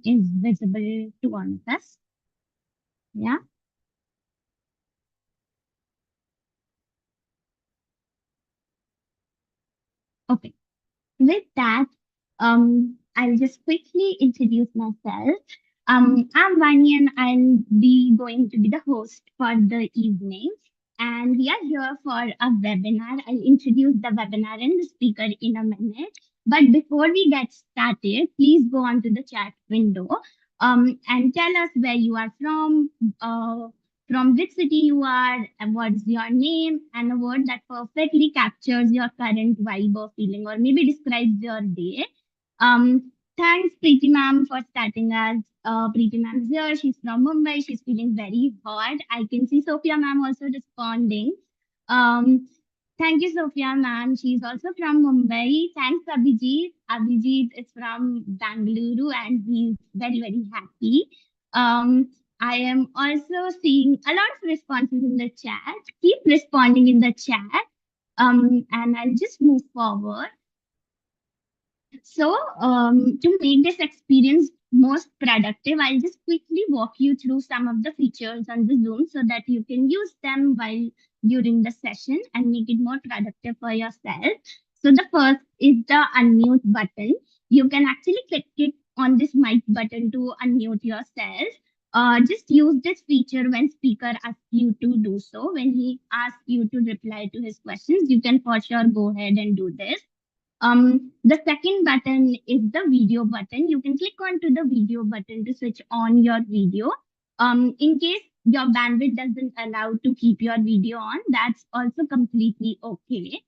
is visible to all of us. Yeah. Okay. With that, I'll just quickly introduce myself. I'm Vani and I'll be going to be the host for the evening. And we are here for a webinar. I'll introduce the webinar and the speaker in a minute. But before we get started, please go on to the chat window and tell us where you are from which city you are, and what's your name, and a word that perfectly captures your current vibe or feeling, or maybe describes your day. Thanks, Preeti ma'am, for starting us. Preeti ma'am is here. She's from Mumbai. She's feeling very hot. I can see Sophia ma'am also responding. Um, Thank you, Sophia ma'am. She's also from Mumbai. Thanks, Abhijit. Abhijit is from Bangalore and he's very, very happy. Um, I am also seeing a lot of responses in the chat. Keep responding in the chat. And I'll just move forward. So, to make this experience most productive, I'll just quickly walk you through some of the features on the Zoom so that you can use them while during the session and make it more productive for yourself. So, the first is the unmute button. You can actually click it on this mic button to unmute yourself. Just use this feature when speaker asks you to do so. When he asks you to reply to his questions, you can for sure go ahead and do this. The second button is the video button. You can click onto the video button to switch on your video. In case your bandwidth doesn't allow to keep your video on, that's also completely okay.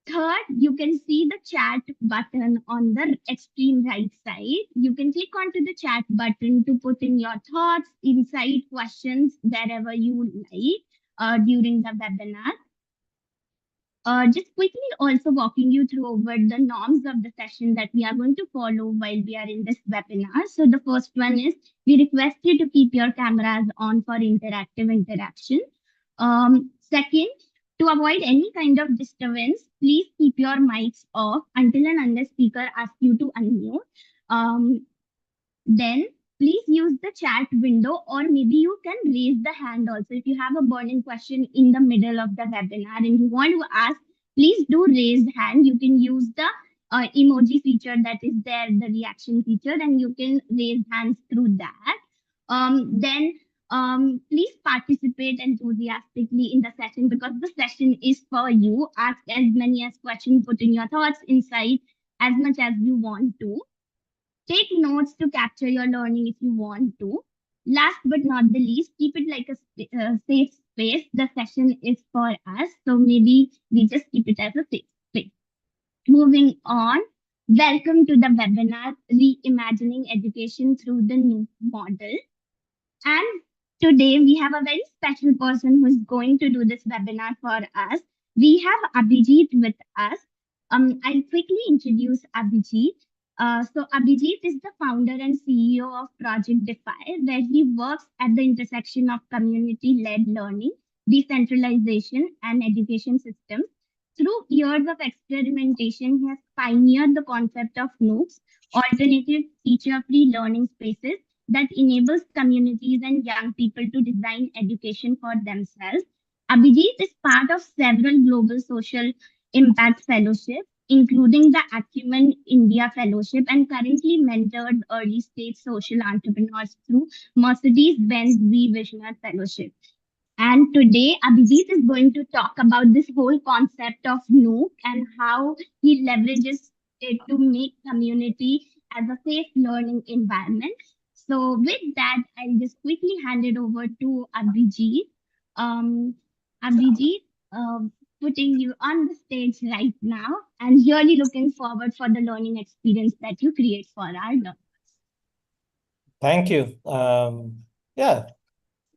Third, you can see the chat button on the extreme right side. You can click onto the chat button to put in your thoughts, insight, questions, wherever you like during the webinar. Just quickly also walking you through over the norms of the session that we are going to follow while we are in this webinar. So the first one is we request you to keep your cameras on for interactive interaction. Second, to avoid any kind of disturbance, please keep your mics off until and unless speaker asks you to unmute. Then please use the chat window, or maybe you can raise the hand also. If you have a burning question in the middle of the webinar and you want to ask, please do raise hand. You can use the emoji feature that is there, the reaction feature, and you can raise hands through that. Then please participate enthusiastically in the session because the session is for you. Ask as many as questions, put in your thoughts, insight as much as you want to. Take notes to capture your learning if you want to. Last but not the least, keep it like a safe space. The session is for us, so maybe we just keep it as a safe space. Moving on, welcome to the webinar, Reimagining Education Through the Nook Model. And today we have a very special person who is going to do this webinar for us. We have Abhijit with us. I'll quickly introduce Abhijit. So Abhijit is the founder and CEO of Project Defy, where he works at the intersection of community-led learning, decentralization, and education systems. Through years of experimentation, he has pioneered the concept of Nooks, alternative teacher-free learning spaces that enables communities and young people to design education for themselves. Abhijit is part of several global social impact fellowships, including the Acumen India Fellowship, and currently mentored early stage social entrepreneurs through Mercedes-Benz V Visionary Fellowship. And today, Abhijit is going to talk about this whole concept of Nook and how he leverages it to make community as a safe learning environment. So with that, I'll just quickly hand it over to Abhijit. Um, Abhijit, putting you on the stage right now and really looking forward for the learning experience that you create for our learners. Thank you. Yeah,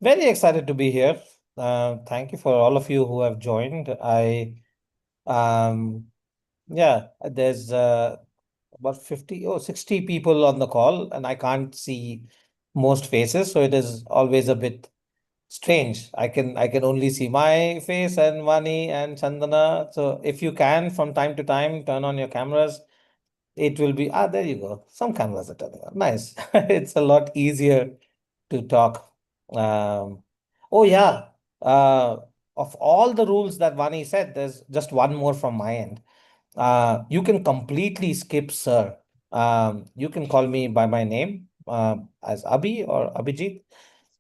very excited to be here. Thank you for all of you who have joined. There's about 50 or 60 people on the call, and I can't see most faces, so it is always a bit strange. I can only see my face and Vani and Chandana. So if you can, from time to time, turn on your cameras, it will be, there you go. Some cameras are turning on. Nice. It's a lot easier to talk. Um, oh yeah. Uh, of all the rules that Vani said, there's just one more from my end. You can completely skip sir. You can call me by my name, as Abhi or Abhijit.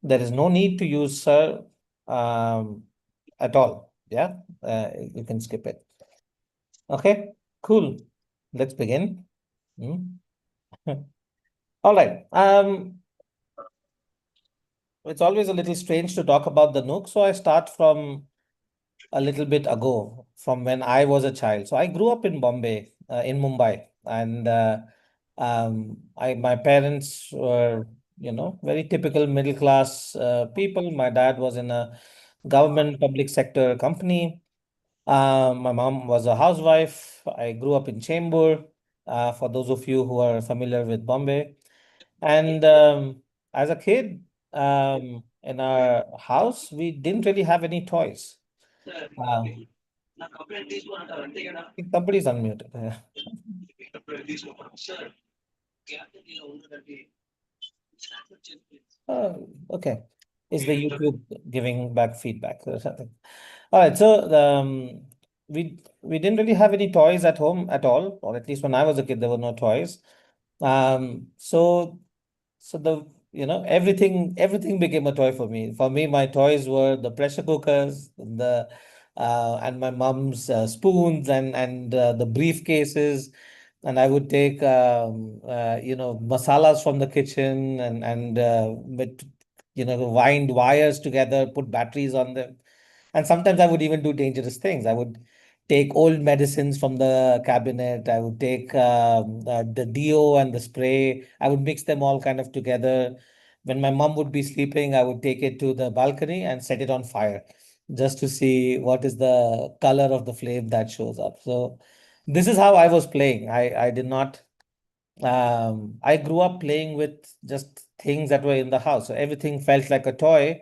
There is no need to use sir, um, at all. Yeah, you can skip it. Okay, cool. Let's begin. Hmm. All right. It's always a little strange to talk about the Nook, so I start from a little bit ago, from when I was a child. So I grew up in Bombay, in Mumbai, and I my parents were, very typical middle class people. My dad was in a government public sector company. My mom was a housewife. I grew up in Chembur. For those of you who are familiar with Bombay, and as a kid, in our house, we didn't really have any toys. Uh, I think somebody's unmuted. Okay. Is the YouTube giving back feedback or something? All right. So we didn't really have any toys at home at all, or at least when I was a kid, there were no toys. So the everything became a toy for me. For me, my toys were the pressure cookers, the and my mom's spoons and the briefcases, and I would take masalas from the kitchen and wind wires together, put batteries on them, and sometimes I would even do dangerous things. I would take old medicines from the cabinet. I would take the deo and the spray. I would mix them all kind of together. When my mom would be sleeping, I would take it to the balcony and set it on fire just to see what is the color of the flame that shows up. So this is how I was playing. I did not I grew up playing with just things that were in the house. So everything felt like a toy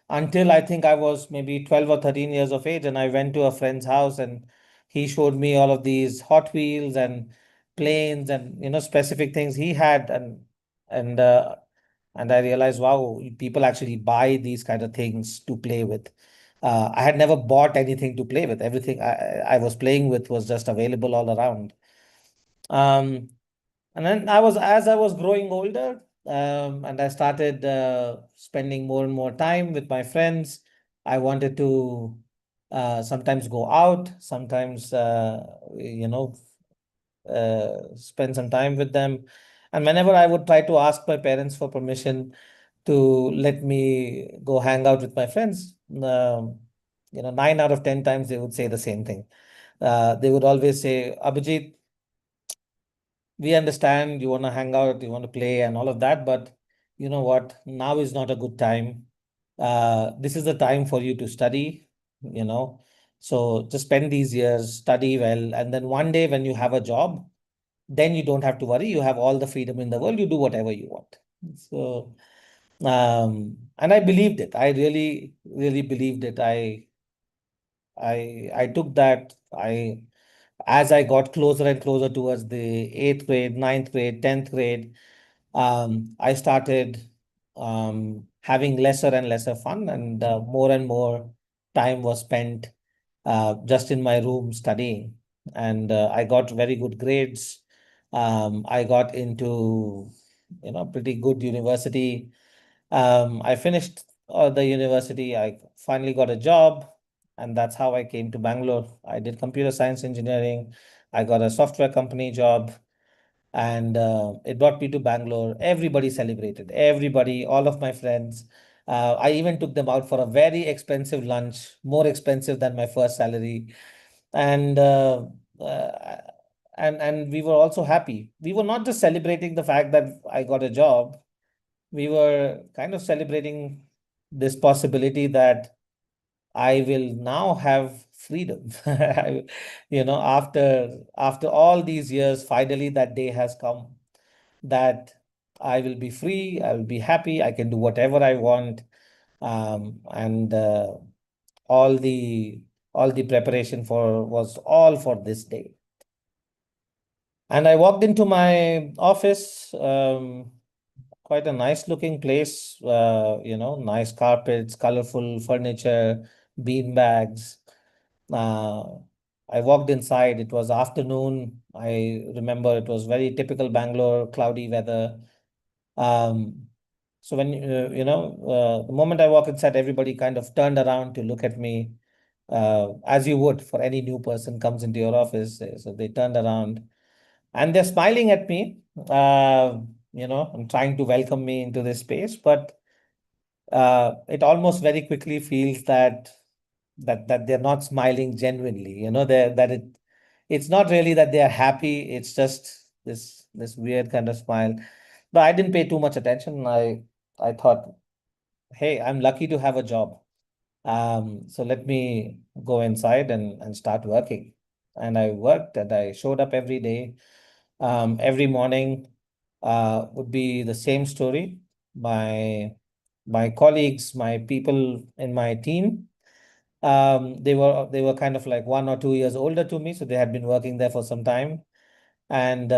until I think I was maybe 12 or 13 years of age. And I went to a friend's house and he showed me all of these Hot Wheels and planes and, specific things he had. And, uh, and I realized, wow, people actually buy these kind of things to play with. I had never bought anything to play with. Everything I was playing with was just available all around. Um, and then as I was growing older, and I started spending more and more time with my friends. I wanted to sometimes go out, sometimes, spend some time with them. And whenever I would try to ask my parents for permission to let me go hang out with my friends, 9 out of 10 times they would say the same thing. They would always say, Abhijit, we understand you want to hang out, you want to play and all of that, but you know what? Now is not a good time. This is the time for you to study, you know. So just spend these years, study well, and then one day when you have a job, then you don't have to worry. You have all the freedom in the world. You do whatever you want. So, and I believed it. I really, really believed it. I took that. As I got closer and closer towards the eighth grade, ninth grade, 10th grade, I started having lesser and lesser fun, and more and more time was spent just in my room studying. And I got very good grades. I got into, pretty good university. I finished the university. I finally got a job, and that's how I came to Bangalore. I did computer science engineering. I got a software company job, and it brought me to Bangalore. Everybody celebrated. Everybody, all of my friends. I even took them out for a very expensive lunch, more expensive than my first salary, and uh, and we were also happy. We were not just celebrating the fact that I got a job. We were kind of celebrating this possibility that I will now have freedom. After all these years, finally that day has come that I will be free, I will be happy, I can do whatever I want. And all the all the preparation for was all for this day. And I walked into my office, quite a nice looking place, nice carpets, colorful furniture, bean bags. Uh, I walked inside. It was afternoon. I remember it was very typical Bangalore, cloudy weather. Um, so when the moment I walk inside, everybody kind of turned around to look at me, as you would for any new person comes into your office. So they turned around and they're smiling at me, and trying to welcome me into this space. But it almost very quickly feels that they're not smiling genuinely. It's not really that they are happy. It's just this weird kind of smile. But I didn't pay too much attention. I thought, hey, I'm lucky to have a job. So let me go inside and start working. And I worked and I showed up every day. Every morning would be the same story. My colleagues, my people in my team, they were kind of like 1 or 2 years older to me, so they had been working there for some time. And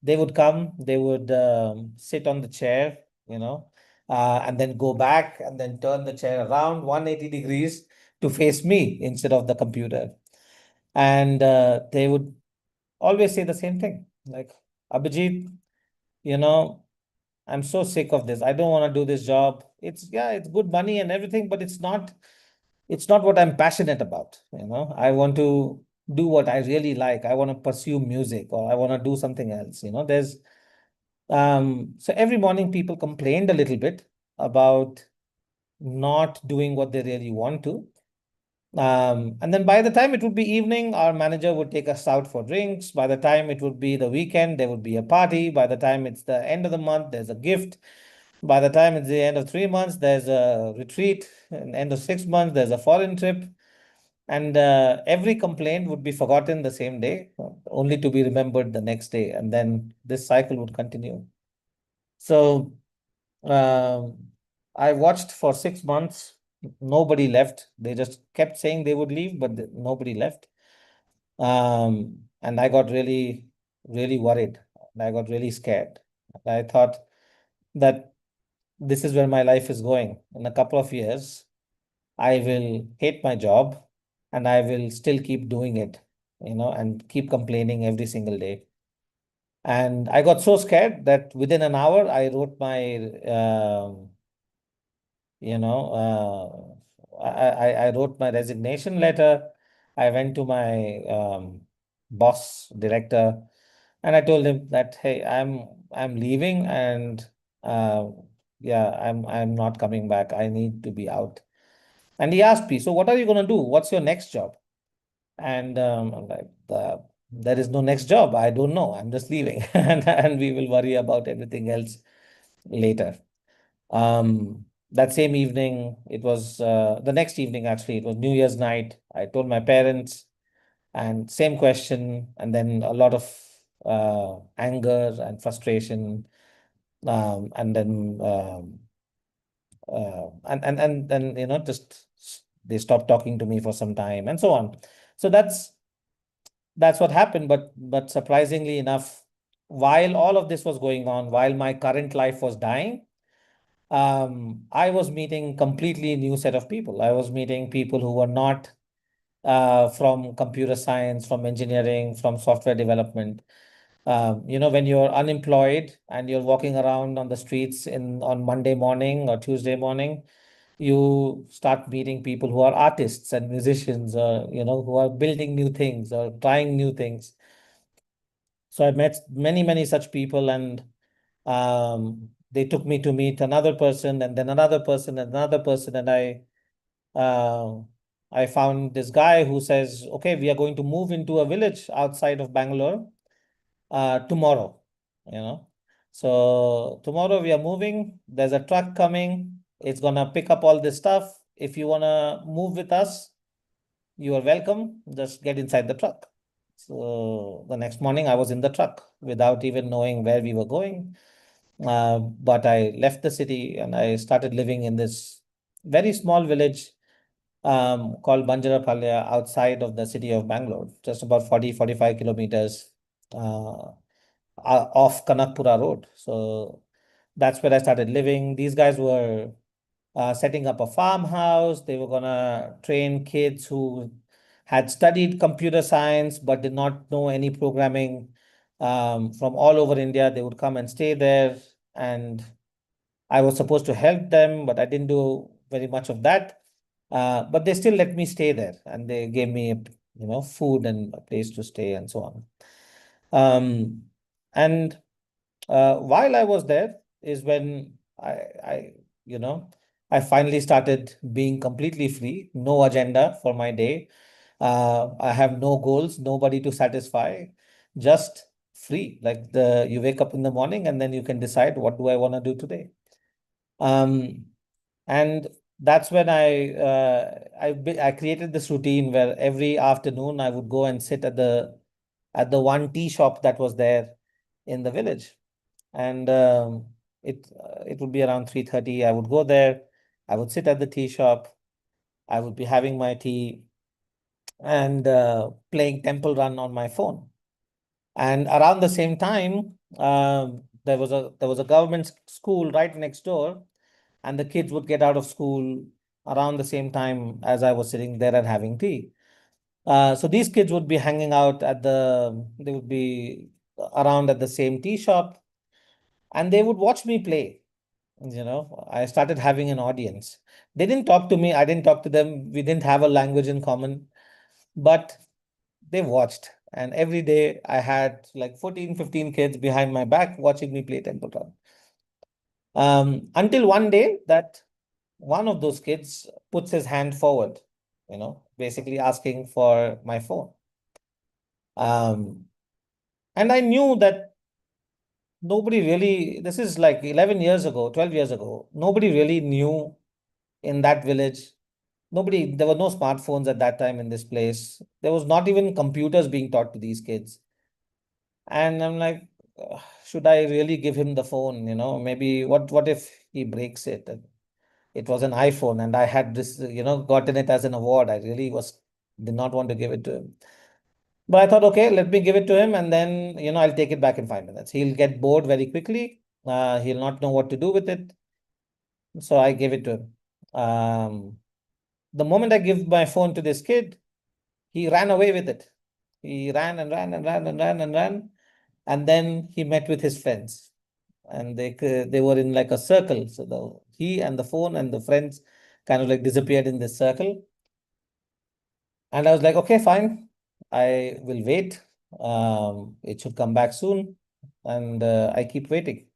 they would come, they would sit on the chair, and then go back and then turn the chair around 180 degrees to face me instead of the computer. And they would always say the same thing, like, Abhijit, you know, I'm so sick of this. I don't want to do this job. It's good money and everything, but it's not what I'm passionate about. I want to do what I really like. I want to pursue music or I want to do something else. So every morning people complained a little bit about not doing what they really want to. And then by the time it would be evening, our manager would take us out for drinks. By the time it would be the weekend, there would be a party. By the time it's the end of the month, there's a gift. By the time it's the end of 3 months, there's a retreat. And end of 6 months, there's a foreign trip. And every complaint would be forgotten the same day, only to be remembered the next day. And then this cycle would continue. So um, I watched for 6 months. Nobody left. They just kept saying they would leave, but nobody left. And I got really, really worried. And I got really scared. I thought that this is where my life is going. In a couple of years, I will hate my job and I will still keep doing it, and keep complaining every single day. And I got so scared that within an hour, I wrote my, you know, I wrote my resignation letter. I went to my boss, director, and I told him that, hey, I'm leaving, and uh, yeah, I'm not coming back. I need to be out. And he asked me, so what are you going to do? What's your next job? And I'm like, there is no next job. I don't know. I'm just leaving, and we will worry about everything else later. That same evening, it was the next evening, actually, it was New Year's night. I told my parents, and same question, and then a lot of anger and frustration, and then and then just they stopped talking to me for some time, and so on. So that's what happened. But surprisingly enough, while all of this was going on, while my current life was dying, I was meeting completely new set of people. I was meeting people who were not from computer science, from engineering, from software development. When you're unemployed and you're walking around on the streets on Monday morning or Tuesday morning, you start meeting people who are artists and musicians, or who are building new things or trying new things. So I met many, many such people, and they took me to meet another person, and then another person, and another person, and uh, I found this guy who says, "Okay, we are going to move into a village outside of Bangalore tomorrow." You know, so tomorrow we are moving. There's a truck coming. It's gonna pick up all this stuff. If you wanna move with us, you are welcome. Just get inside the truck. So the next morning, I was in the truck without even knowing where we were going. But I left the city and I started living in this very small village called Banjarapalya outside of the city of Bangalore, just about 40, 45 kilometers. uh, off Kanakpura Road. So that's where I started living. These guys were setting up a farmhouse. They were gonna train kids who had studied computer science but did not know any programming from all over India. They would come and stay there, and I was supposed to help them, but I didn't do very much of that. But they still let me stay there, and they gave me, food and a place to stay and so on. Um, and while I was there is when I, you know, I finally started being completely free, no agenda for my day. I have no goals, nobody to satisfy, just free. Like you wake up in the morning and then you can decide what do I want to do today. Um, and that's when I created this routine where every afternoon I would go and sit at the one tea shop that was there in the village, and it would be around 3:30. I would go there. I would sit at the tea shop. I would be having my tea and playing Temple Run on my phone. And around the same time, there was a government school right next door, and the kids would get out of school around the same time as I was sitting there and having tea. So these kids would be hanging out they would be around at the same tea shop, and they would watch me play. I started having an audience. They didn't talk to me, I didn't talk to them. We didn't have a language in common, but they watched. And every day I had like 14, 15 kids behind my back watching me play Temple Run. Until one day that one of those kids puts his hand forward, basically asking for my phone. Um, and I knew that nobody really, this is like 11 years ago, 12 years ago, nobody really knew in that village. There were no smartphones at that time in this place. There was not even computers being taught to these kids. And I'm like, should I really give him the phone? Maybe what if he breaks it? And it was an iPhone, and I had this, gotten it as an award. I really did not want to give it to him. But I thought, okay, let me give it to him, and then, I'll take it back in 5 minutes. He'll get bored very quickly. He'll not know what to do with it. So I gave it to him. The moment I give my phone to this kid, he ran away with it. He ran and ran and ran and ran and ran. And then he met with his friends, and they were in like a circle. So he and the phone and the friends kind of like disappeared in this circle. And I was like, okay, fine. I will wait. It should come back soon. And I keep waiting.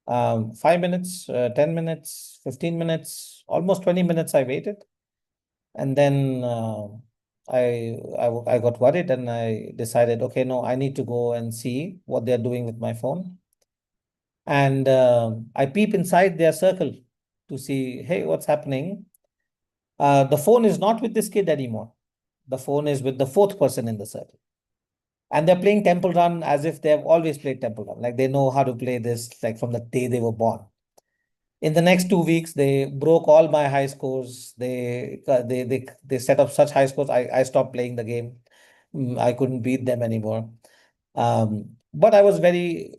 5 minutes, 10 minutes, 15 minutes, almost 20 minutes I waited. And then I got worried and I decided, okay, no, I need to go and see what they're doing with my phone. And I peep inside their circle to see, hey, what's happening? The phone is not with this kid anymore. The phone is with the fourth person in the circle. And they're playing Temple Run as if they've always played Temple Run. Like they know how to play this, like from the day they were born. In the next 2 weeks, they broke all my high scores. They set up such high scores. I stopped playing the game. I couldn't beat them anymore. But I was very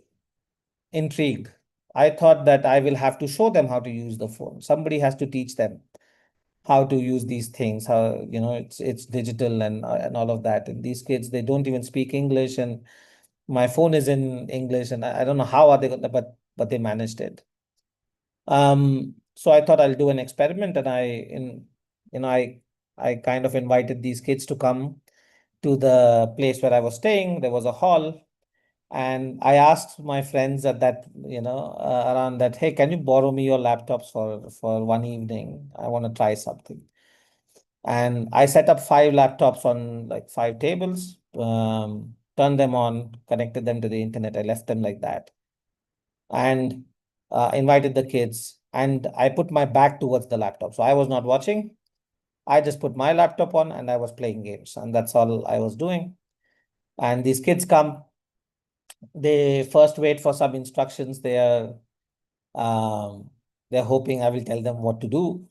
intrigued. I thought that I will have to show them how to use the phone. Somebody has to teach them how to use these things. How it's digital and all of that. And these kids, they don't even speak English, and my phone is in English, and I don't know how are they gonna, but they managed it. So I thought I'll do an experiment, and you know, I I kind of invited these kids to come to the place where I was staying. There was a hall, and I asked my friends at that, around that, hey, can you borrow me your laptops for one evening? I want to try something. And I set up 5 laptops on like 5 tables, turned them on, connected them to the internet. I left them like that, and invited the kids. And I put my back towards the laptop. So I was not watching. I just put my laptop on and I was playing games. And that's all I was doing. And these kids come, they first wait for some instructions. Um, they're hoping I will tell them what to do.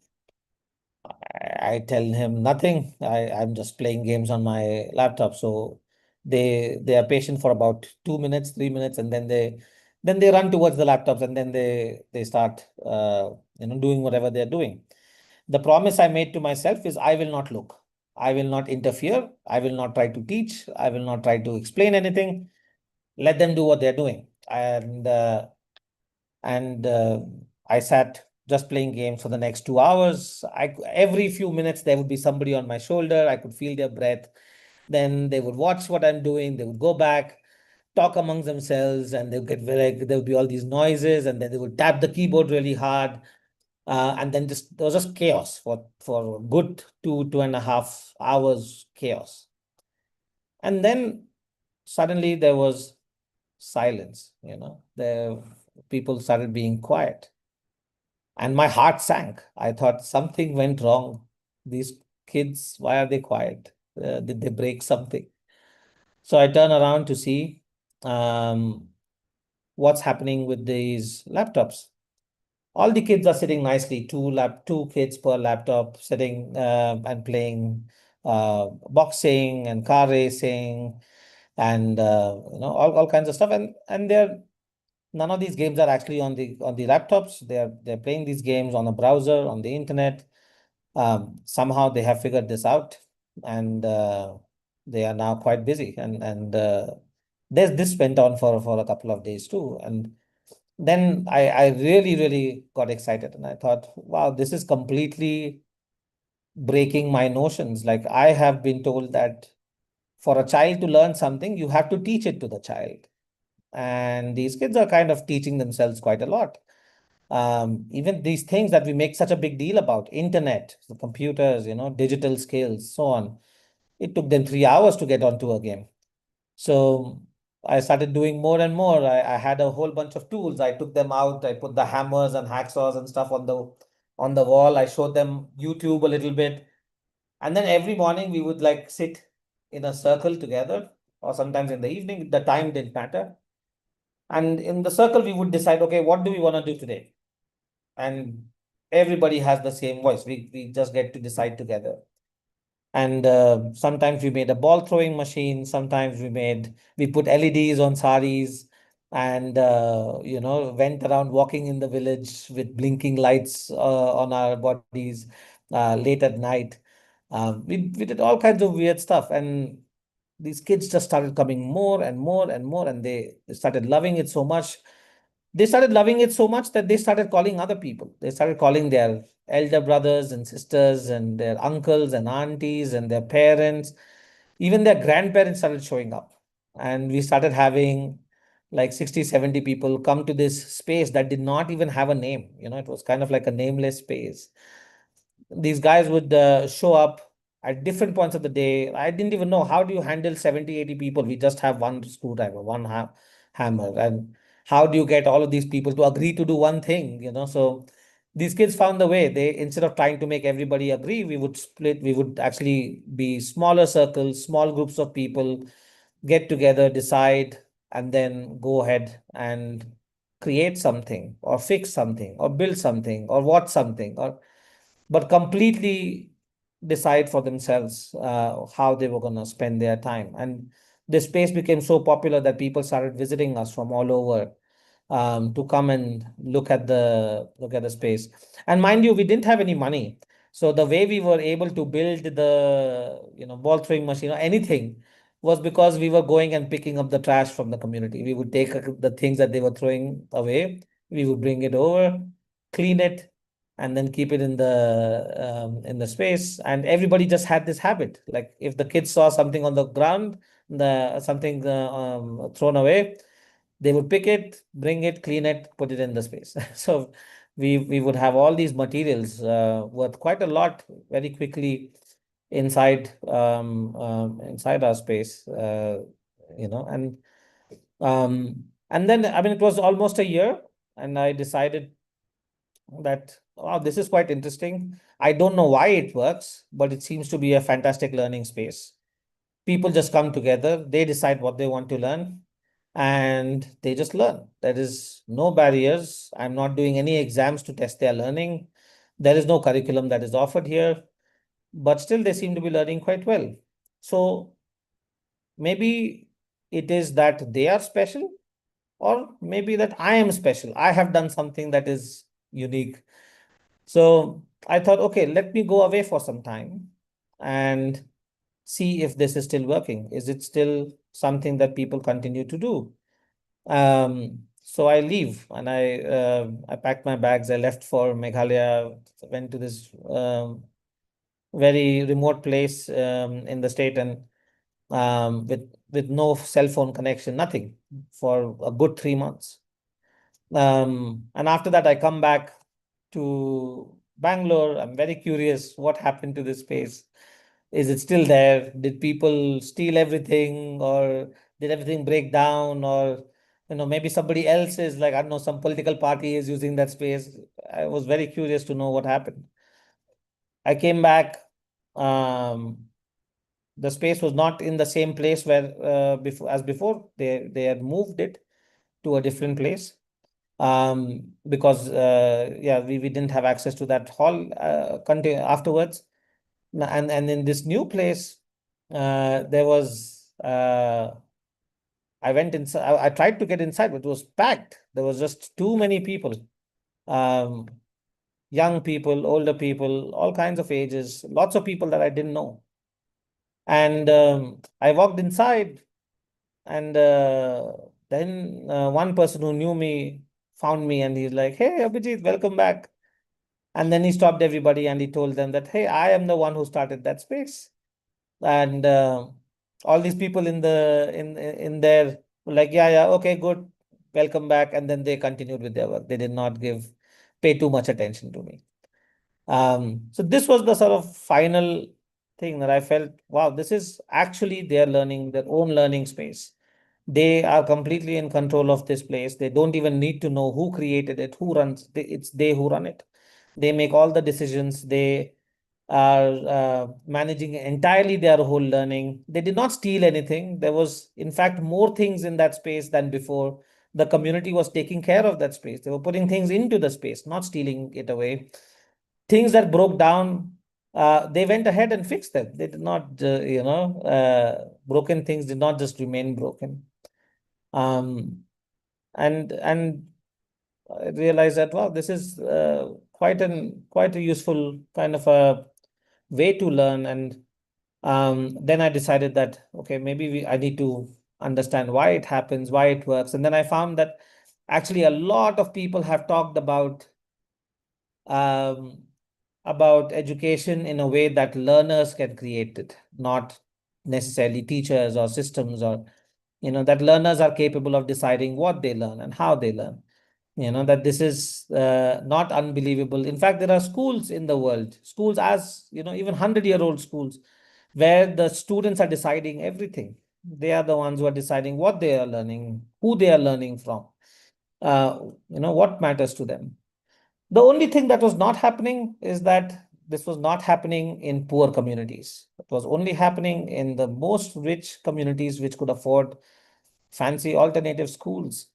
I tell him nothing. I'm just playing games on my laptop. So They are patient for about 2 minutes, 3 minutes, and then they run towards the laptops, and then they start doing whatever they're doing. The promise I made to myself is I will not look. I will not interfere. I will not try to teach. I will not try to explain anything. Let them do what they're doing. And I sat just playing games for the next 2 hours. Every few minutes there would be somebody on my shoulder. I could feel their breath. Then they would watch what I'm doing. They would go back, talk amongst themselves, and they would get very, there would be all these noises, and then they would tap the keyboard really hard. And then just there was just chaos for a good 2.5 hours chaos. And then suddenly there was silence, the people started being quiet. And my heart sank. I thought something went wrong. These kids, why are they quiet? Did they break something? So I turn around to see um, what's happening with these laptops. All the kids are sitting nicely, two kids per laptop, sitting and playing boxing and car racing and all kinds of stuff. And they're none of these games are actually on the laptops. They're playing these games on a browser, on the internet. Somehow they have figured this out, and they are now quite busy. And this went on for a couple of days too. And then I really, really got excited, and I thought, wow, this is completely breaking my notions. Like, I have been told that for a child to learn something, you have to teach it to the child. And these kids are kind of teaching themselves quite a lot. Even these things that we make such a big deal about, internet, the computers, digital skills, so on. It took them 3 hours to get onto a game. So I started doing more and more. I had a whole bunch of tools. I took them out. I put the hammers and hacksaws and stuff on the wall. I showed them YouTube a little bit. And then every morning we would like sit in a circle together, or sometimes in the evening. The time didn't matter. And in the circle, we would decide, okay, what do we want to do today? And everybody has the same voice. We just get to decide together. And sometimes we made a ball throwing machine. Sometimes we put LEDs on saris, and went around walking in the village with blinking lights on our bodies late at night. We did all kinds of weird stuff, and these kids just started coming more and more and more, and they started loving it so much. They started loving it so much that they started calling other people. They started calling their elder brothers and sisters and their uncles and aunties and their parents. Even their grandparents started showing up. And we started having like 60, 70 people come to this space that did not even have a name. It was kind of like a nameless space. These guys would show up at different points of the day. I didn't even know, how do you handle 70, 80 people? We just have one screwdriver, one hammer. And how do you get all of these people to agree to do one thing? So these kids found the way. They, instead of trying to make everybody agree, we would actually be smaller circles, small groups of people, get together, decide, and then go ahead and create something or fix something or build something or watch something, or but completely decide for themselves how they were going to spend their time. And the space became so popular that people started visiting us from all over to come and look at the space. And mind you, we didn't have any money. So the way we were able to build the ball throwing machine or anything was because we were going and picking up the trash from the community. We would take the things that they were throwing away, we would bring it over, clean it, and then keep it in the space. And everybody just had this habit. Like, if the kids saw something on the ground, the something thrown away, they would pick it, bring it, clean it, put it in the space. So we would have all these materials worth quite a lot very quickly inside our space. And then, I mean, it was almost a year, and I decided that, wow, this is quite interesting. I don't know why it works, but it seems to be a fantastic learning space. People just come together, they decide what they want to learn, and they just learn. There is no barriers. I'm not doing any exams to test their learning. There is no curriculum that is offered here, but still they seem to be learning quite well. So maybe it is that they are special, or maybe that I am special. I have done something that is unique. So I thought, okay, let me go away for some time and see if this is still working. Is it still something that people continue to do? So I leave and I packed my bags. I left for Meghalaya, went to this very remote place in the state, and with no cell phone connection, nothing, for a good 3 months. And after that, I come back to Bangalore. I'm very curious what happened to this space. Is it still there? Did people steal everything, or did everything break down? Or, maybe somebody else is like, I don't know, some political party is using that space. I was very curious to know what happened. I came back. Um, the space was not in the same place where before. They had moved it to a different place, because yeah, we didn't have access to that hall afterwards. And in this new place, there was I went inside. I tried to get inside, but it was packed. There was just too many people, um, young people, older people, all kinds of ages, lots of people that I didn't know. And I walked inside, and then one person who knew me found me, and he's like, "Hey, Abhijit, welcome back." And then he stopped everybody and he told them that, "Hey, I am the one who started that space." And all these people in there were like, "Yeah, yeah, okay, good, welcome back." And then they continued with their work. They did not pay too much attention to me. So this was the sort of final thing that I felt, wow, this is actually their own learning space. They are completely in control of this place. They don't even need to know who created it, who runs. It's they who run it. They make all the decisions. They are managing entirely their whole learning. They did not steal anything. There was, in fact, more things in that space than before. The community was taking care of that space. They were putting things into the space, not stealing it away. Things that broke down, they went ahead and fixed them. They did not, broken things did not just remain broken. Um, and I realized that, wow, this is quite a useful kind of a way to learn. And then I decided that, okay, maybe I need to understand why it happens, why it works. And then I found that actually a lot of people have talked um, about education in a way that learners can create it, not necessarily teachers or systems, or that learners are capable of deciding what they learn and how they learn. That this is not unbelievable. In fact, there are schools in the world, schools, as even 100-year-old schools, where the students are deciding everything. They are the ones who are deciding what they are learning, who they are learning from, uh, what matters to them. The only thing that was not happening is that this was not happening in poor communities. It was only happening in the most rich communities which could afford fancy alternative schools.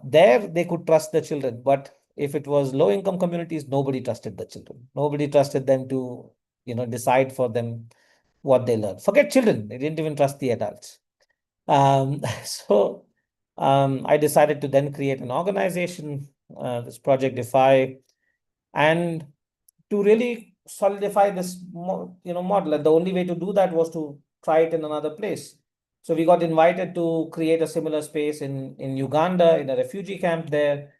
There they could trust the children, but if it was low income communities, nobody trusted the children. Nobody trusted them to, decide for them what they learn. Forget children, they didn't even trust the adults. So I decided to then create an organization, this Project Defy, and to really solidify this model. And the only way to do that was to try it in another place. So we got invited to create a similar space in Uganda, in a refugee camp there,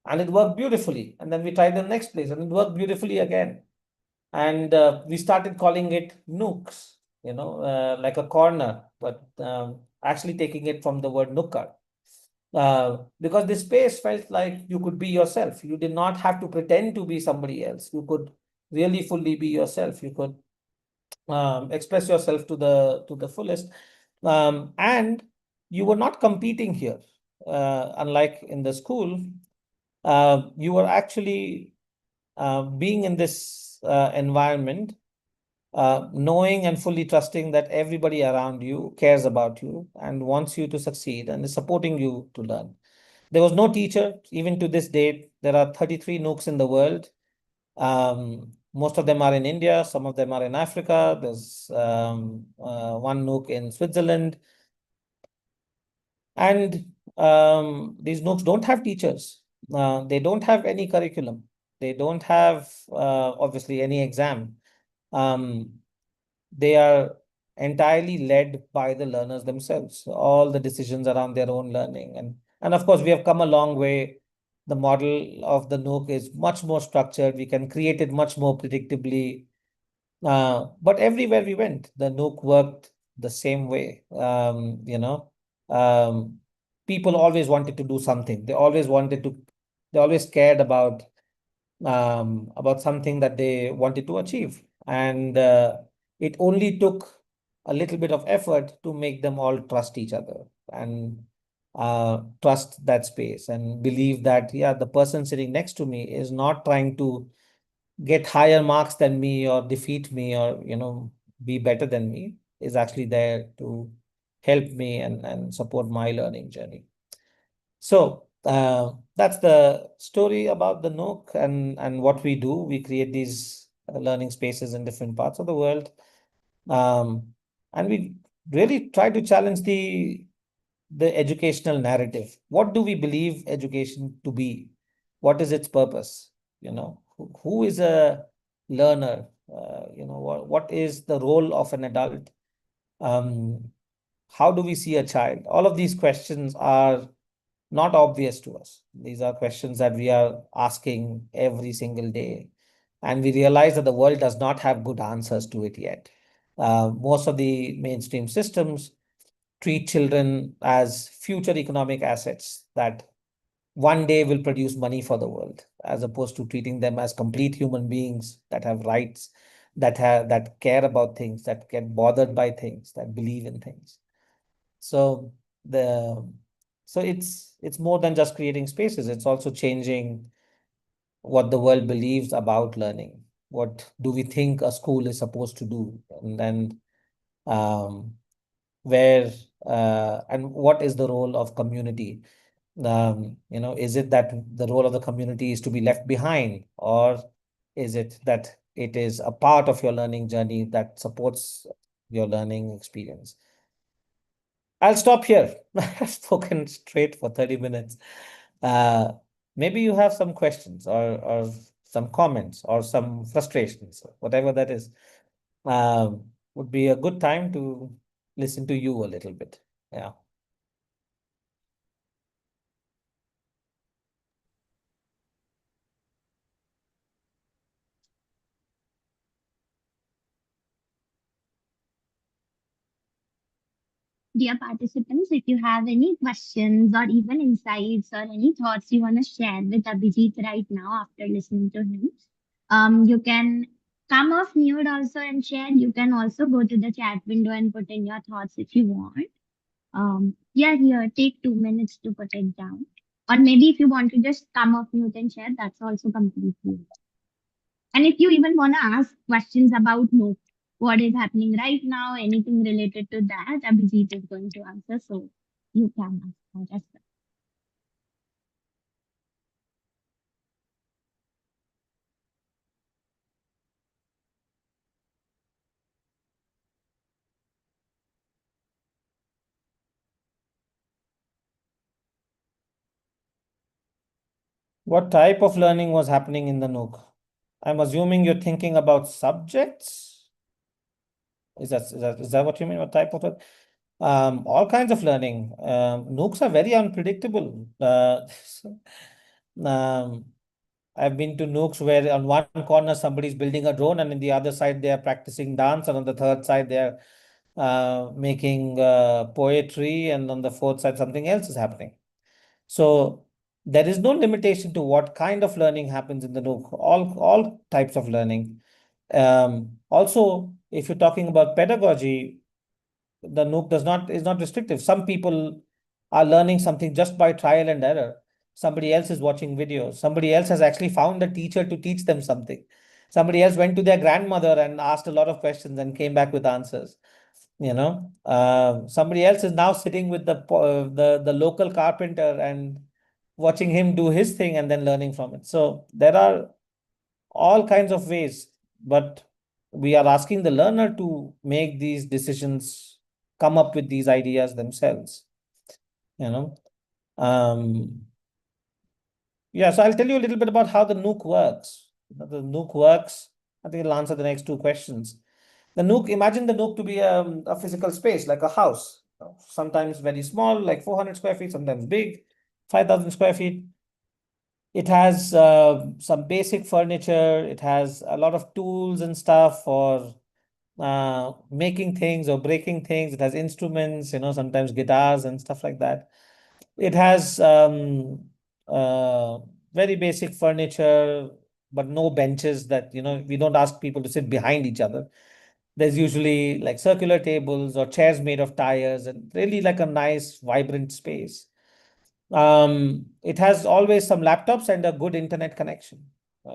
and it worked beautifully. And then we tried the next place, and it worked beautifully again. And we started calling it Nooks, like a corner, but actually taking it from the word Nooka. Because this space felt like you could be yourself. You did not have to pretend to be somebody else. You could really fully be yourself. You could express yourself to the fullest, and you were not competing here. Unlike in the school, you were actually being in this environment, knowing and fully trusting that everybody around you cares about you and wants you to succeed and is supporting you to learn. There was no teacher. Even to this date, there are 33 Nooks in the world. Most of them are in India, some of them are in Africa. There's one Nook in Switzerland. And these Nooks don't have teachers. They don't have any curriculum. They don't have obviously any exam. Um, they are entirely led by the learners themselves. All the decisions around their own learning, and of course we have come a long way. The model of the Nook is much more structured. We can create it much more predictably. But everywhere we went, the Nook worked the same way. Um, people always wanted to do something. They always cared about something that they wanted to achieve. And it only took a little bit of effort to make them all trust each other and trust that space and believe that, yeah, the person sitting next to me is not trying to get higher marks than me or defeat me or, be better than me, is actually there to help me and support my learning journey. So that's the story about the Nook and what we do. We create these learning spaces in different parts of the world. And we really try to challenge the educational narrative. What do we believe education to be? What is its purpose? Who is a learner? What is the role of an adult? Um, how do we see a child? All of these questions are not obvious to us. These are questions that we are asking every single day. And we realize that the world does not have good answers to it yet. Most of the mainstream systems treat children as future economic assets that one day will produce money for the world, as opposed to treating them as complete human beings that have rights, that care about things, that get bothered by things, that believe in things. So the it's more than just creating spaces. It's also changing what the world believes about learning. What do we think a school is supposed to do? And then um, where and what is the role of community? Is it that the role of the community is to be left behind, or is it that it is a part of your learning journey that supports your learning experience? I'll stop here. I've spoken straight for 30 minutes. Uh, Maybe you have some questions or some comments or some frustrations, whatever that is. Would be a good time to listen to you a little bit. Yeah. Dear participants, if you have any questions or even insights or any thoughts you want to share with Abhijit right now after listening to him, you can come off mute also and share. You can also go to the chat window and put in your thoughts if you want. Yeah, here, take 2 minutes to put it down. Or maybe if you want to just come off mute and share, that's also completely. And if you even want to ask questions about Nook, what is happening right now, anything related to that, Abhijit is going to answer. So you can ask that as well. What type of learning was happening in the Nook? I'm assuming you're thinking about subjects. Is that what you mean? What type of all kinds of learning. Nooks are very unpredictable. Um, I've been to Nooks where on one corner somebody's building a drone, and in the other side they are practicing dance, and on the third side they are making poetry, and on the fourth side something else is happening. So there is no limitation to what kind of learning happens in the Nook. All types of learning. Also, if you're talking about pedagogy, the Nook is not restrictive. Some people are learning something just by trial and error. Somebody else is watching videos. Somebody else has actually found a teacher to teach them something. Somebody else went to their grandmother and asked a lot of questions and came back with answers. Somebody else is now sitting with the local carpenter and watching him do his thing and then learning from it. So there are all kinds of ways, but we are asking the learner to make these decisions, come up with these ideas themselves. you know. Um, yeah, so I'll tell you a little bit about how the Nook works. The Nook works, I think it'll answer the next two questions. The Nook, imagine the Nook to be a physical space, like a house, sometimes very small, like 400 square feet, sometimes big, 5,000 square feet. It has some basic furniture. It has a lot of tools and stuff for making things or breaking things. It has instruments, sometimes guitars and stuff like that. It has uh, very basic furniture, but no benches that, we don't ask people to sit behind each other. There's usually like circular tables or chairs made of tires and really like a nice, vibrant space. It has always some laptops and a good internet connection.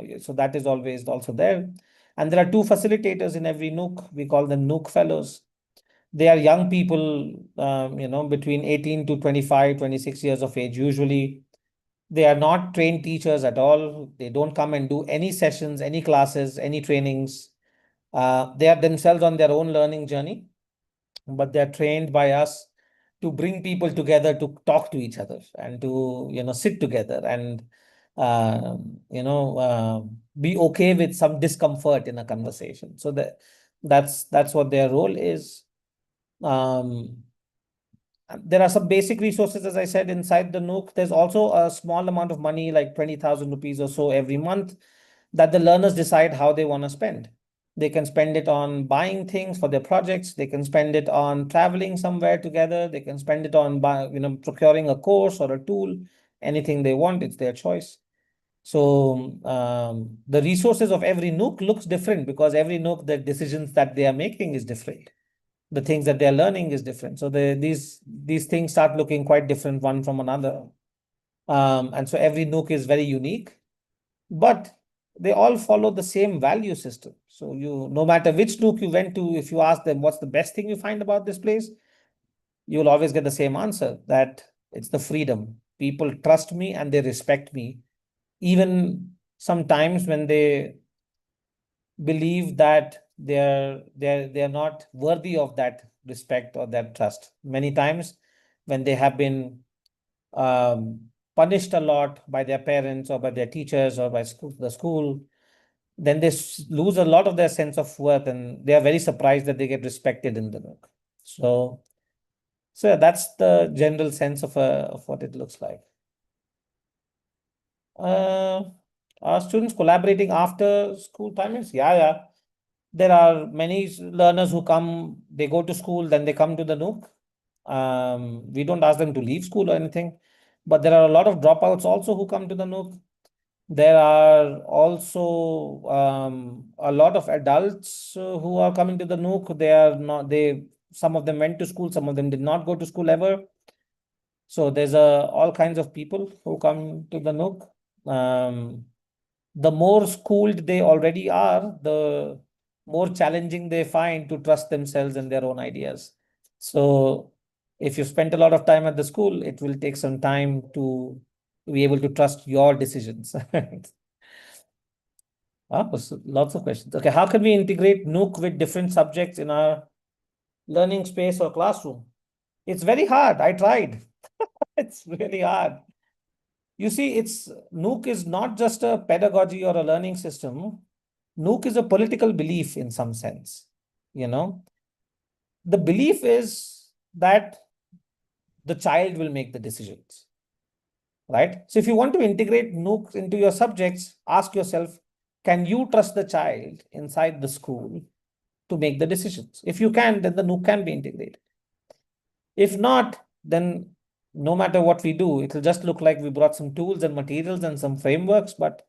Yeah, so that is always also there. And there are two facilitators in every Nook. We call them Nook Fellows. They are young people, between 18 to 25, 26 years of age. Usually, they are not trained teachers at all. They don't come and do any sessions, any classes, any trainings. They are themselves on their own learning journey, but they're trained by us to bring people together to talk to each other and to sit together and uh, you know uh, be okay with some discomfort in a conversation. So that's what their role is. um, there are some basic resources, as I said, inside the Nook. There's also a small amount of money, like 20,000 rupees or so every month, that the learners decide how they want to spend. They can spend it on buying things for their projects. They can spend it on traveling somewhere together. They can spend it on procuring a course or a tool. Anything they want, it's their choice. So the resources of every Nook looks different because every Nook, the decisions that they are making is different. The things that they're learning is different. So these things start looking quite different one from another. And so every Nook is very unique, but they all follow the same value system. So no matter which Nook you went to, if you ask them what's the best thing you find about this place, you'll always get the same answer, that it's the freedom. People trust me and they respect me, even sometimes when they believe that they're not worthy of that respect or that trust. Many times when they have been um, punished a lot by their parents or by their teachers or by the school, then they lose a lot of their sense of worth, and they are very surprised that they get respected in the Nook. So, so yeah, that's the general sense of what it looks like. Uh, are students collaborating after school timings? Yeah, yeah. There are many learners who come, they go to school, then they come to the Nook. We don't ask them to leave school or anything, but there are a lot of dropouts also who come to the Nook. There are also a lot of adults who are coming to the Nook. They are not, some of them went to school, some of them did not go to school ever. So there's all kinds of people who come to the Nook. Um, the more schooled they already are, the more challenging they find to trust themselves and their own ideas. So if you spent a lot of time at the school, it will take some time to be able to trust your decisions. So lots of questions. Okay, how can we integrate Nook with different subjects in our learning space or classroom? It's very hard. I tried. It's really hard. You see, it's Nook is not just a pedagogy or a learning system. Nook is a political belief in some sense. You know, the belief is that the child will make the decisions, right? So if you want to integrate Nook into your subjects, ask yourself, can you trust the child inside the school to make the decisions? If you can, then the Nook can be integrated. If not, then no matter what we do, it'll just look like we brought some tools and materials and some frameworks, but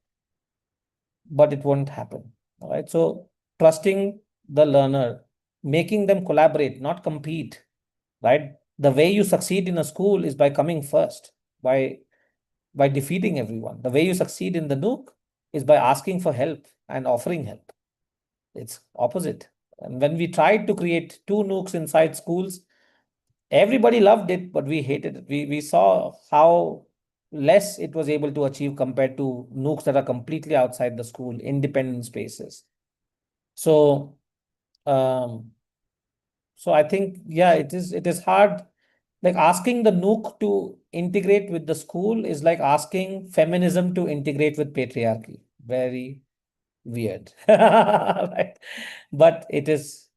it won't happen. All right. So trusting the learner, making them collaborate, not compete, right? The way you succeed in a school is by coming first, by defeating everyone. The way you succeed in the Nook is by asking for help and offering help. It's opposite. And when we tried to create two Nooks inside schools, everybody loved it, but we hated it. We saw how less it was able to achieve compared to Nooks that are completely outside the school, independent spaces. So, um, so I think, yeah, it is hard Like asking the Nook to integrate with the school is like asking feminism to integrate with patriarchy. Very weird. Right? But it is,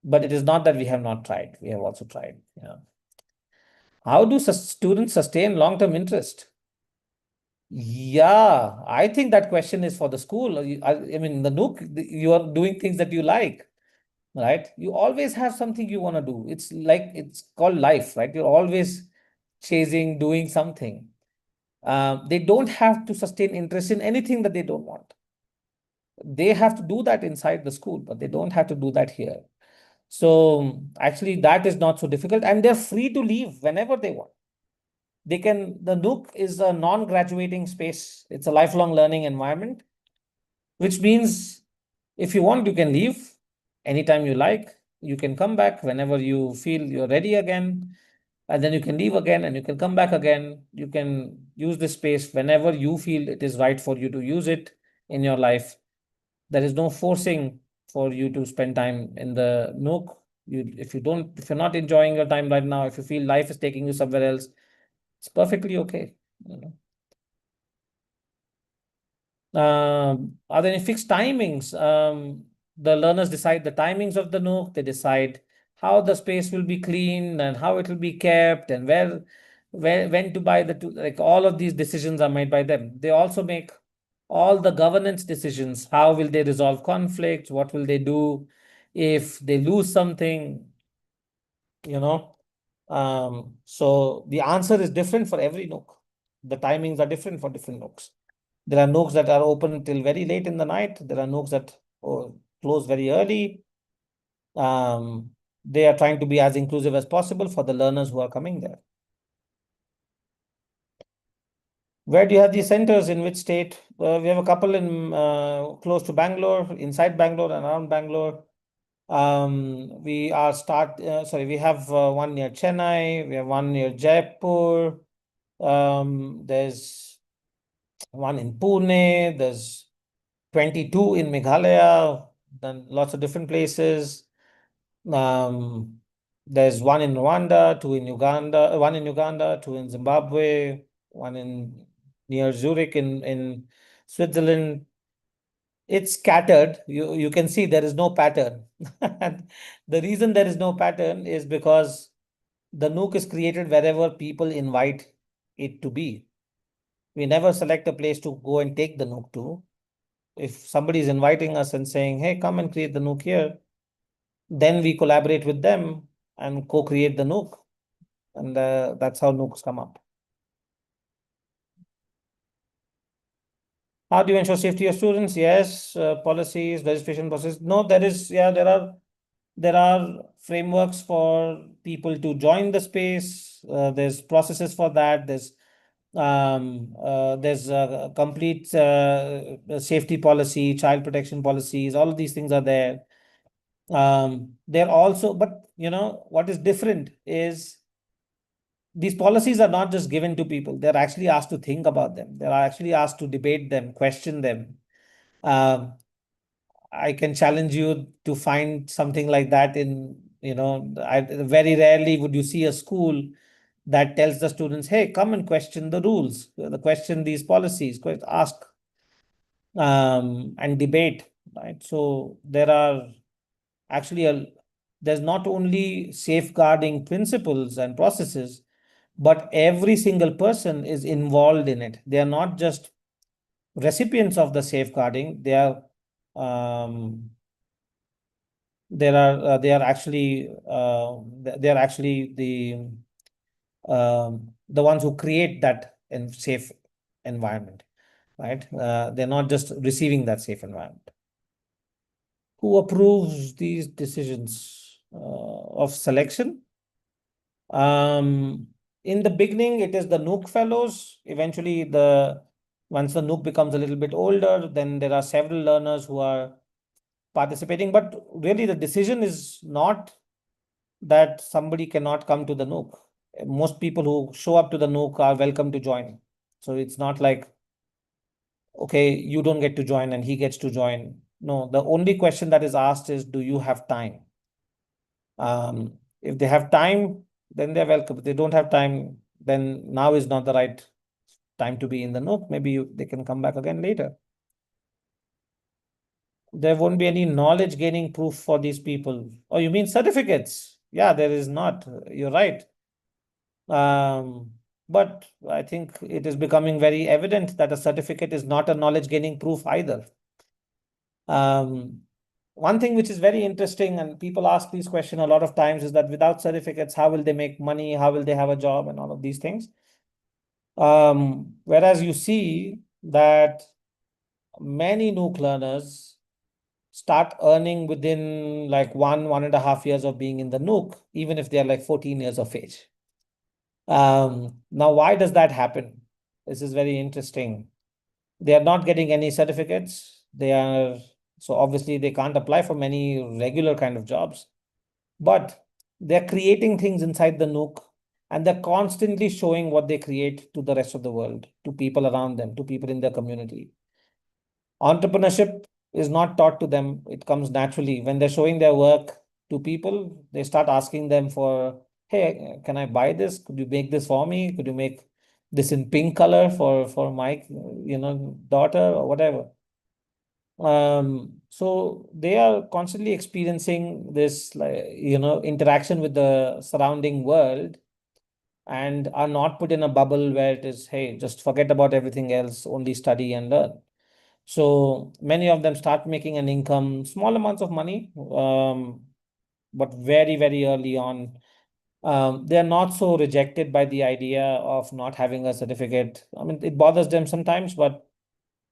but it is not that we have not tried. We have also tried. Yeah. How do students sustain long-term interest? Yeah, I think that question is for the school. I mean, the Nook, you are doing things that you like, right? You always have something you want to do. It's like it's called life, right? You're always chasing, doing something. They don't have to sustain interest in anything that they don't want. They have to do that inside the school, but they don't have to do that here. So actually, that is not so difficult, and they're free to leave whenever they want. They can, the Nook is a non-graduating space. It's a lifelong learning environment, which means if you want, you can leave anytime you like. You can come back whenever you feel you're ready again, and then you can leave again and you can come back again. You can use this space whenever you feel it is right for you to use it in your life. There is no forcing for you to spend time in the Nook. If you don't, if you're not enjoying your time right now, if you feel life is taking you somewhere else, it's perfectly okay. You know. Are there any fixed timings? The learners decide the timings of the Nook. They decide how the space will be cleaned and how it will be kept and where when to buy like all of these decisions are made by them. They also make all the governance decisions. How will they resolve conflicts? What will they do if they lose something? You know. So the answer is different for every Nook. The timings are different for different Nooks. There are Nooks that are open till very late in the night. There are Nooks that close very early. They are trying to be as inclusive as possible for the learners who are coming there. Where do you have these centers? In which state? We have a couple in close to Bangalore, inside Bangalore and around Bangalore. We have one near Chennai. We have one near Jaipur. There's one in Pune. There's 22 in Meghalaya, then lots of different places. Um, there's one in Rwanda, two in Uganda, one in Uganda, two in Zimbabwe, one in near Zurich in Switzerland. It's scattered. You can see there is no pattern. And the reason there is no pattern is because the Nook is created wherever people invite it to be. We never select a place to go and take the Nook to. If somebody is inviting us and saying, hey, come and create the Nook here, then we collaborate with them and co-create the Nook. And that's how Nooks come up. How do you ensure safety of students? Yes, policies, registration process. No, there are frameworks for people to join the space. There's processes for that. There's a complete safety policy, child protection policies. All of these things are there. They're also, but what is different is these policies are not just given to people. They're actually asked to think about them. They're actually asked to debate them, question them. Um, I can challenge you to find something like that very rarely would you see a school that tells the students, hey, come and question the rules, question these policies, ask and debate, right? So there's not only safeguarding principles and processes, but every single person is involved in it. They are not just recipients of the safeguarding. Um, they are actually the ones who create that safe environment, right? They're not just receiving that safe environment. Who approves these decisions of selection? Um, in the beginning, it is the Nook fellows. Eventually, once the Nook becomes a little bit older, then there are several learners who are participating. But really, the decision is not that somebody cannot come to the Nook. Most people who show up to the Nook are welcome to join. So it's not like, okay, you don't get to join and he gets to join. No, the only question that is asked is, do you have time? If they have time, then they're welcome. If they don't have time, then now is not the right time to be in the Nook. Maybe they can come back again later. There won't be any knowledge gaining proof for these people. Oh, you mean certificates? Yeah, there is not. You're right. But I think it is becoming very evident that a certificate is not a knowledge gaining proof either. Um, One thing which is very interesting, and people ask these questions a lot of times, is that without certificates, how will they make money? How will they have a job and all of these things? Whereas you see that many Nook learners start earning within like 1.5 years of being in the Nook, even if they're like 14 years of age. Now, why does that happen? This is very interesting. They are not getting any certificates. So obviously they can't apply for many regular kind of jobs, but they're creating things inside the Nook and they're constantly showing what they create to the rest of the world, to people around them, to people in their community. Entrepreneurship is not taught to them, it comes naturally. When they're showing their work to people, they start asking them for, hey, can I buy this? Could you make this for me? Could you make this in pink color for my daughter or whatever? So they are constantly experiencing this interaction with the surrounding world and are not put in a bubble where it is, hey, just forget about everything else, only study and learn. So many of them start making an income, small amounts of money, but very, very early on. They're not so rejected by the idea of not having a certificate. I mean, it bothers them sometimes, but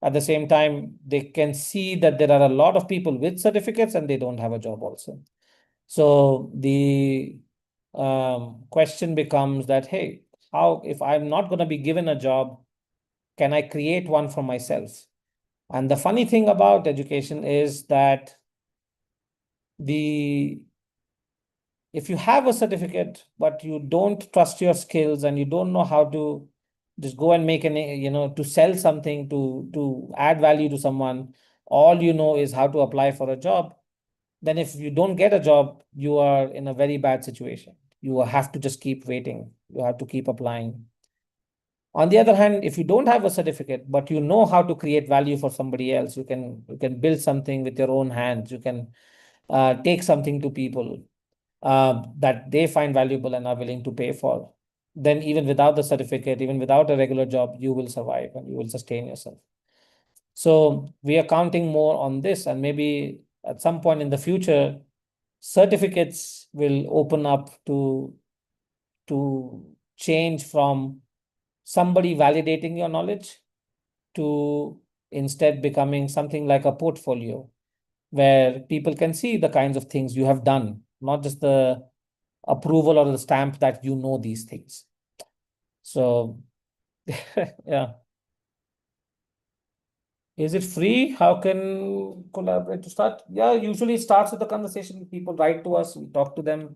at the same time, they can see that there are a lot of people with certificates and they don't have a job also. So the question becomes that, hey, how, if I'm not going to be given a job, can I create one for myself? And the funny thing about education is that the if you have a certificate, but you don't trust your skills and you don't know how to just go and make to sell something, to add value to someone, all you know is how to apply for a job, then if you don't get a job, you are in a very bad situation. You have to just keep waiting. You have to keep applying. On the other hand, if you don't have a certificate, but you know how to create value for somebody else, you can build something with your own hands. You can take something to people that they find valuable and are willing to pay for. Then even without the certificate, even without a regular job, you will survive and you will sustain yourself. So we are counting more on this, and maybe at some point in the future, certificates will open up to change from somebody validating your knowledge to instead becoming something like a portfolio where people can see the kinds of things you have done, not just the approval or the stamp that you know these things. So, yeah. Is it free? How can collaborate to start? Yeah, usually it starts with the conversation. People write to us, we talk to them.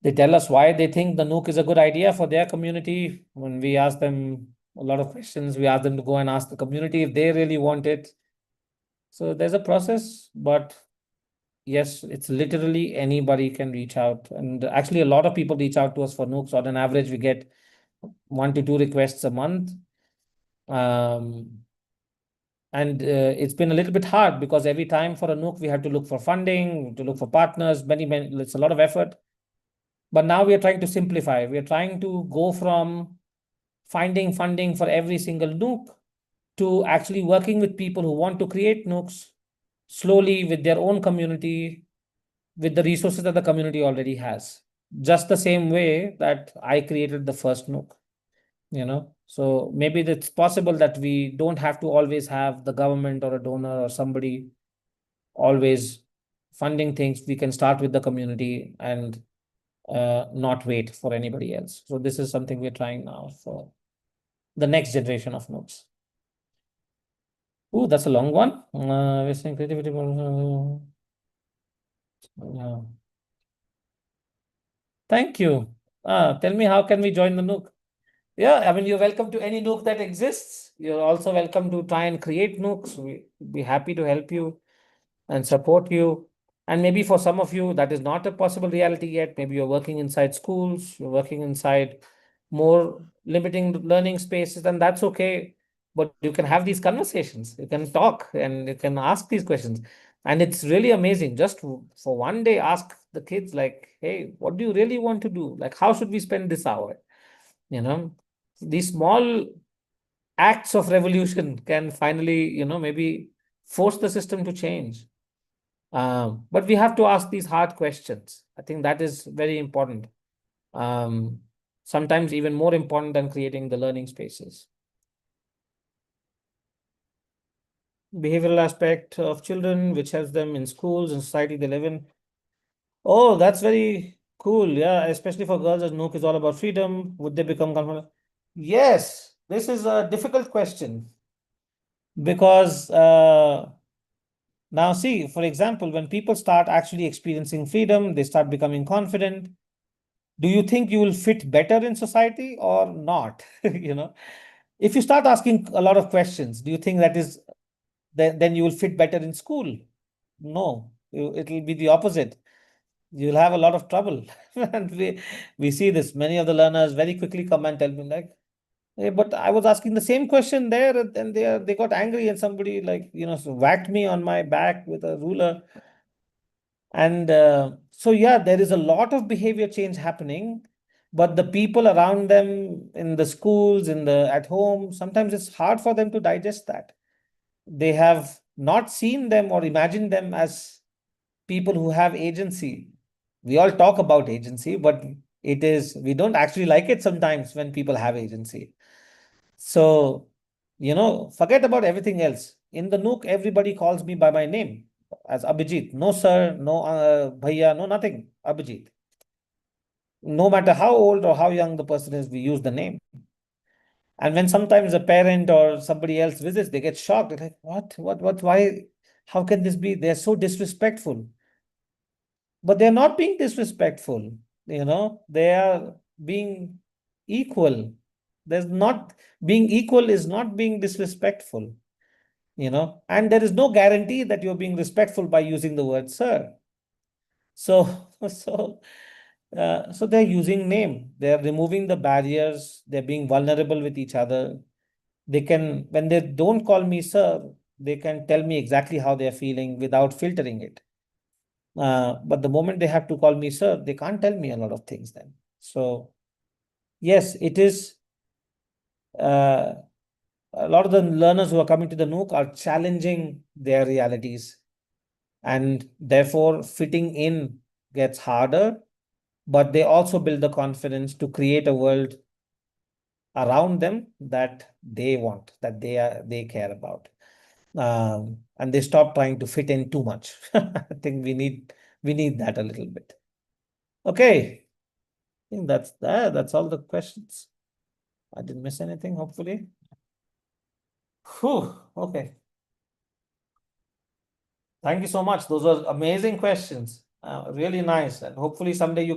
They tell us why they think the Nook is a good idea for their community. When we ask them a lot of questions, we ask them to go and ask the community if they really want it. So there's a process, but yes, it's literally anybody can reach out. And actually, a lot of people reach out to us for Nooks. On an average, we get 1 to 2 requests a month. Um, and it's been a little bit hard because every time for a Nook, we have to look for funding, to look for partners, many, it's a lot of effort. But now we are trying to simplify. We are trying to go from finding funding for every single Nook to actually working with people who want to create Nooks slowly with their own community, with the resources that the community already has. Just the same way that I created the first Nook. So maybe it's possible that we don't have to always have the government or a donor or somebody always funding things. We can start with the community and not wait for anybody else. So this is something we're trying now for the next generation of Nooks. Oh, that's a long one. We're saying creativity. Yeah. Thank you. Tell me, how can we join the Nook? Yeah, I mean, you're welcome to any Nook that exists. You're also welcome to try and create Nooks. We'd be happy to help you and support you. And maybe for some of you, that is not a possible reality yet. Maybe you're working inside schools, you're working inside more limiting learning spaces, and that's okay. But you can have these conversations, you can talk, and you can ask these questions. And it's really amazing. Just for one day, ask the kids, like, hey, what do you really want to do? Like, how should we spend this hour? You know, these small acts of revolution can finally, maybe force the system to change. But we have to ask these hard questions. I think that is very important. Um, Sometimes even more important than creating the learning spaces. Behavioral aspect of children, which helps them in schools and society they live in. Oh, that's very cool. Yeah, especially for girls, as Nook is all about freedom. Would they become comfortable? Yes, this is a difficult question because now, see, for example, when people start actually experiencing freedom, they start becoming confident. Do you think you will fit better in society or not? If you start asking a lot of questions, do you think that is then you will fit better in school? No, it will be the opposite. You'll have a lot of trouble. And we see this. Many of the learners very quickly come and tell me, like, hey, but I was asking the same question there, and then they got angry, and somebody, like, so whacked me on my back with a ruler. And so, yeah, there is a lot of behavior change happening, but the people around them in the schools, in the at home, sometimes it's hard for them to digest that. They have not seen them or imagined them as people who have agency. We all talk about agency, but we don't actually like it sometimes when people have agency. So, forget about everything else. In the Nook, everybody calls me by my name as Abhijit. No, sir, no, bhaiya, no, nothing. Abhijit. No matter how old or how young the person is, we use the name. And when sometimes a parent or somebody else visits, they get shocked. They're like, what, why, how can this be? They're so disrespectful. But they're not being disrespectful. They are being equal. There's not Being equal is not being disrespectful. And there is no guarantee that you're being respectful by using the word sir. So so they're using name, they're removing the barriers, they're being vulnerable with each other. They can, when they don't call me sir, they can tell me exactly how they're feeling without filtering it. But the moment they have to call me sir, they can't tell me a lot of things then. So yes, it is uh, a lot of the learners who are coming to the Nook are challenging their realities, and therefore fitting in gets harder, but they also build the confidence to create a world around them that they want, that they care about. And they stop trying to fit in too much. I think we need that a little bit. Okay, I think that's all the questions. I didn't miss anything, hopefully. Whew, okay. Thank you so much. Those were amazing questions. Really nice. And hopefully someday you